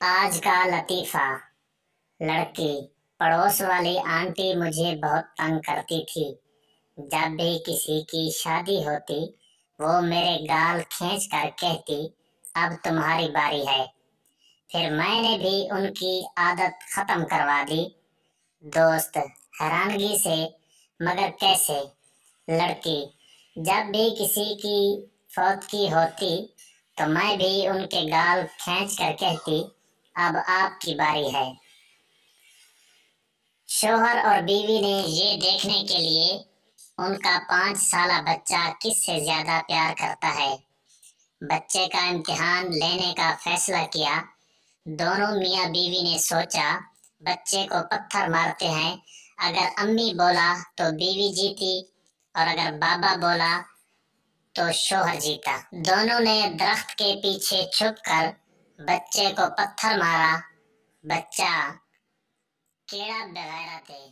آج کا لطیفہ۔ لڑکی: پڑوس والی آنٹی مجھے بہت تنگ کرتی تھی۔ جب بھی کسی کی شادی ہوتی وہ میرے گال کھینچ کر کہتی اب تمہاری باری ہے۔ پھر میں نے بھی ان کی عادت ختم کروا دی۔ دوست: حیرانگی سے: مگر کیسے؟ لڑکی: جب بھی کسی کی فوتگی ہوتی تو میں بھی ان کے گال کھینچ کر کہتی اب آپ کی باری ہے۔ شوہر اور بیوی نے یہ دیکھنے کے لیے ان کا 5 سالہ بچہ کس سے زیادہ پیار کرتا ہے، بچے کا امتحان لینے کا فیصلہ کیا۔ دونوں میاں بیوی نے سوچا بچے کو پتھر مارتے ہیں، اگر امی بولا تو بیوی جیتی اور اگر بابا بولا تو شوہر جیتا۔ دونوں نے درخت کے پیچھے چھپ کر بچے کو پتھر مارا۔ بچہ کیڑا بغیرہ تھے۔